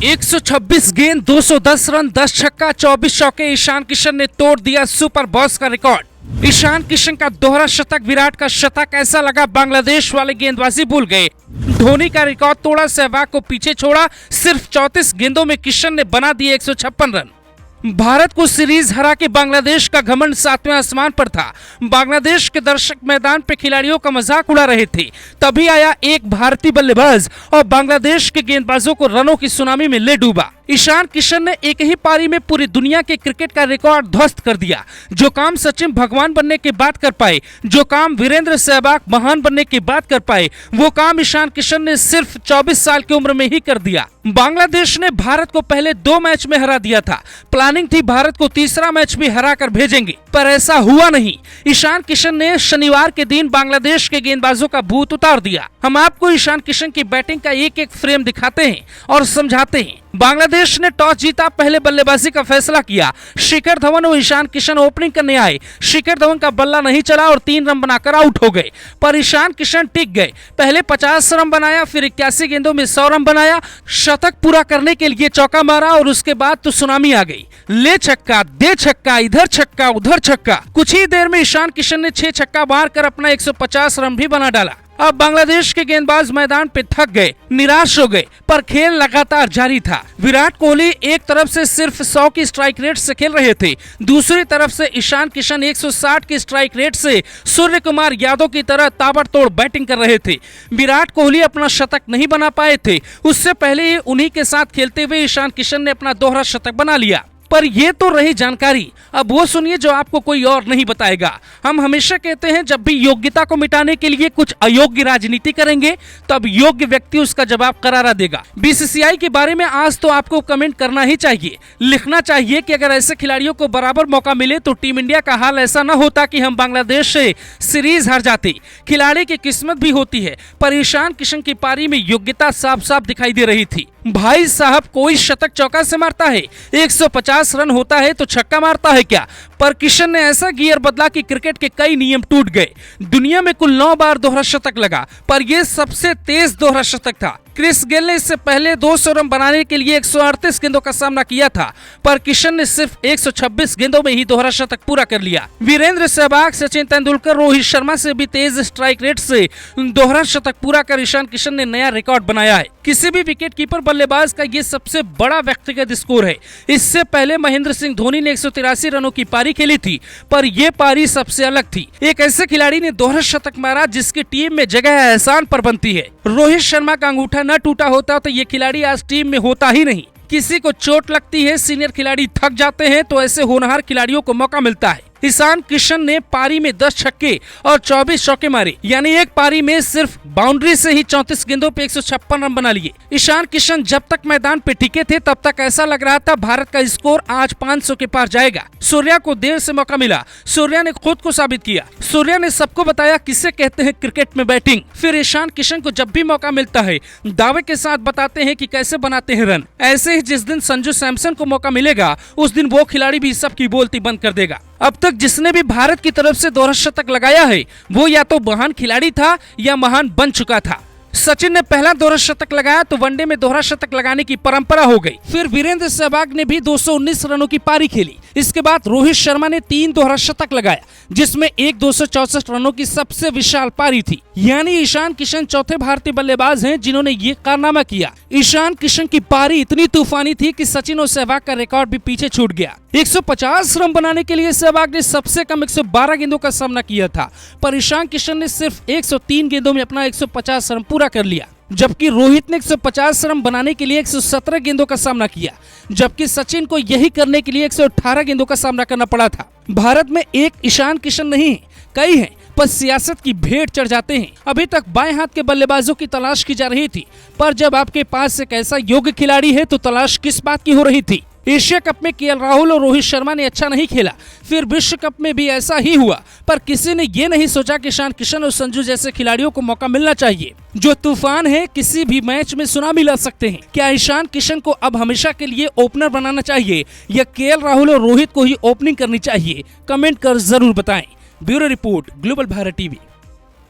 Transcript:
126 गेंद 210 रन 10 छक्का 24 चौके। ईशान किशन ने तोड़ दिया सुपर बॉस का रिकॉर्ड। ईशान किशन का दोहरा शतक, विराट का शतक ऐसा लगा बांग्लादेश वाले गेंदबाजी भूल गए। धोनी का रिकॉर्ड तोड़ा, सहवाग को पीछे छोड़ा। सिर्फ 34 गेंदों में किशन ने बना दिए 156 रन। भारत को सीरीज हरा के बांग्लादेश का घमंड 7वें आसमान पर था। बांग्लादेश के दर्शक मैदान पे खिलाड़ियों का मजाक उड़ा रहे थे। तभी आया एक भारतीय बल्लेबाज और बांग्लादेश के गेंदबाजों को रनों की सुनामी में ले डूबा। ईशान किशन ने एक ही पारी में पूरी दुनिया के क्रिकेट का रिकॉर्ड ध्वस्त कर दिया। जो काम सचिन भगवान बनने के बाद कर पाए, जो काम वीरेंद्र सहवाग महान बनने के बाद कर पाए, वो काम ईशान किशन ने सिर्फ 24 साल की उम्र में ही कर दिया। बांग्लादेश ने भारत को पहले 2 मैच में हरा दिया था। प्लानिंग थी भारत को तीसरा मैच भी हरा कर भेजेंगे, पर ऐसा हुआ नहीं। ईशान किशन ने शनिवार के दिन बांग्लादेश के गेंदबाजों का भूत उतार दिया। हम आपको ईशान किशन की बैटिंग का एक एक फ्रेम दिखाते हैं और समझाते हैं। बांग्लादेश ने टॉस जीता, पहले बल्लेबाजी का फैसला किया। शिखर धवन और ईशान किशन ओपनिंग करने आए। शिखर धवन का बल्ला नहीं चला और 3 रन बनाकर आउट हो गए, पर ईशान किशन टिक गए। पहले 50 रन बनाया, फिर 81 गेंदों में 100 रन बनाया। शतक पूरा करने के लिए चौका मारा और उसके बाद तो सुनामी आ गई। ले छक्का, दे छक्का, इधर छक्का, उधर छक्का। कुछ ही देर में ईशान किशन ने 6 छक्का मारकर अपना 150 रन भी बना डाला। अब बांग्लादेश के गेंदबाज मैदान पे थक गए, निराश हो गए, पर खेल लगातार जारी था। विराट कोहली एक तरफ से सिर्फ 100 की स्ट्राइक रेट से खेल रहे थे, दूसरी तरफ से ईशान किशन 160 की स्ट्राइक रेट से सूर्य कुमार यादव की तरह ताबड़तोड़ बैटिंग कर रहे थे। विराट कोहली अपना शतक नहीं बना पाए थे। उससे पहले उन्हीं के साथ खेलते हुए ईशान किशन ने अपना दोहरा शतक बना लिया। पर ये तो रही जानकारी, अब वो सुनिए जो आपको कोई और नहीं बताएगा। हम हमेशा कहते हैं जब भी योग्यता को मिटाने के लिए कुछ अयोग्य राजनीति करेंगे, तब योग्य व्यक्ति उसका जवाब करारा देगा। बीसीसीआई के बारे में आज तो आपको कमेंट करना ही चाहिए, लिखना चाहिए कि अगर ऐसे खिलाड़ियों को बराबर मौका मिले तो टीम इंडिया का हाल ऐसा न होता कि हम बांग्लादेश से सीरीज हार जाते। खिलाड़ी की किस्मत भी होती है, पर ईशान किशन की पारी में योग्यता साफ साफ दिखाई दे रही थी। भाई साहब, कोई शतक चौका से मारता है, 150 रन होता है तो छक्का मारता है क्या? पर किशन ने ऐसा गियर बदला कि क्रिकेट के कई नियम टूट गए। दुनिया में कुल 9 बार दोहरा शतक लगा, पर यह सबसे तेज दोहरा शतक था। क्रिस गेल ने इससे पहले 200 रन बनाने के लिए 138 गेंदों का सामना किया था, पर किशन ने सिर्फ 126 गेंदों में ही दोहरा शतक पूरा कर लिया। वीरेंद्र सहवाग, सचिन तेंदुलकर, रोहित शर्मा से भी तेज स्ट्राइक रेट से दोहरा शतक पूरा कर ईशान किशन ने नया रिकॉर्ड बनाया है। किसी भी विकेट कीपर बल्लेबाज का ये सबसे बड़ा व्यक्तिगत स्कोर है। इससे पहले महेंद्र सिंह धोनी ने 183 रनों की पारी खेली थी, पर यह पारी सबसे अलग थी। एक ऐसे खिलाड़ी ने दोहरा शतक मारा जिसकी टीम में जगह एहसान पर बनती है। रोहित शर्मा का अंगूठा न टूटा होता तो ये खिलाड़ी आज टीम में होता ही नहीं। किसी को चोट लगती है, सीनियर खिलाड़ी थक जाते हैं, तो ऐसे होनहार खिलाड़ियों को मौका मिलता है। ईशान किशन ने पारी में 10 छक्के और 24 चौके मारे, यानी एक पारी में सिर्फ बाउंड्री से ही 34 गेंदों पे 156 रन बना लिए। ईशान किशन जब तक मैदान पे टिके थे तब तक ऐसा लग रहा था भारत का स्कोर आज 500 के पार जाएगा। सूर्या को देर से मौका मिला, सूर्या ने खुद को साबित किया। सूर्या ने सबको बताया किसे कहते हैं क्रिकेट में बैटिंग। फिर ईशान किशन को जब भी मौका मिलता है दावे के साथ बताते हैं कि कैसे बनाते हैं रन। ऐसे ही जिस दिन संजू सैमसन को मौका मिलेगा उस दिन वो खिलाड़ी भी सबकी बोलती बंद कर देगा। अब तक जिसने भी भारत की तरफ से दोहरा शतक लगाया है वो या तो महान खिलाड़ी था या महान बन चुका था। सचिन ने पहला दोहरा शतक लगाया तो वनडे में दोहरा शतक लगाने की परंपरा हो गई। फिर वीरेंद्र सहवाग ने भी 219 रनों की पारी खेली। इसके बाद रोहित शर्मा ने 3 दोहरा शतक लगाया, जिसमें एक 264 रनों की सबसे विशाल पारी थी। यानी ईशान किशन चौथे भारतीय बल्लेबाज हैं जिन्होंने ये कारनामा किया। ईशान किशन की पारी इतनी तूफानी थी कि सचिन और सहवाग का रिकॉर्ड भी पीछे छूट गया। 150 रन बनाने के लिए सहवाग ने सबसे कम 112 गेंदों का सामना किया था, पर ईशान किशन ने सिर्फ 103 गेंदों में अपना 150 रन पूरा कर लिया। जबकि रोहित ने 150 रन बनाने के लिए 117 गेंदों का सामना किया, जबकि सचिन को यही करने के लिए 118 गेंदों का सामना करना पड़ा था। भारत में एक ईशान किशन नहीं, कई हैं, पर सियासत की भेंट चढ़ जाते हैं। अभी तक बाएं हाथ के बल्लेबाजों की तलाश की जा रही थी, पर जब आपके पास एक ऐसा योग्य खिलाड़ी है तो तलाश किस बात की हो रही थी? एशिया कप में केएल राहुल और रोहित शर्मा ने अच्छा नहीं खेला, फिर विश्व कप में भी ऐसा ही हुआ, पर किसी ने ये नहीं सोचा कि ईशान किशन और संजू जैसे खिलाड़ियों को मौका मिलना चाहिए। जो तूफान है किसी भी मैच में सुनामी ला सकते हैं। क्या ईशान किशन को अब हमेशा के लिए ओपनर बनाना चाहिए या केएल राहुल और रोहित को ही ओपनिंग करनी चाहिए? कमेंट कर जरूर बताएं। Bureau report, global Bharat TV.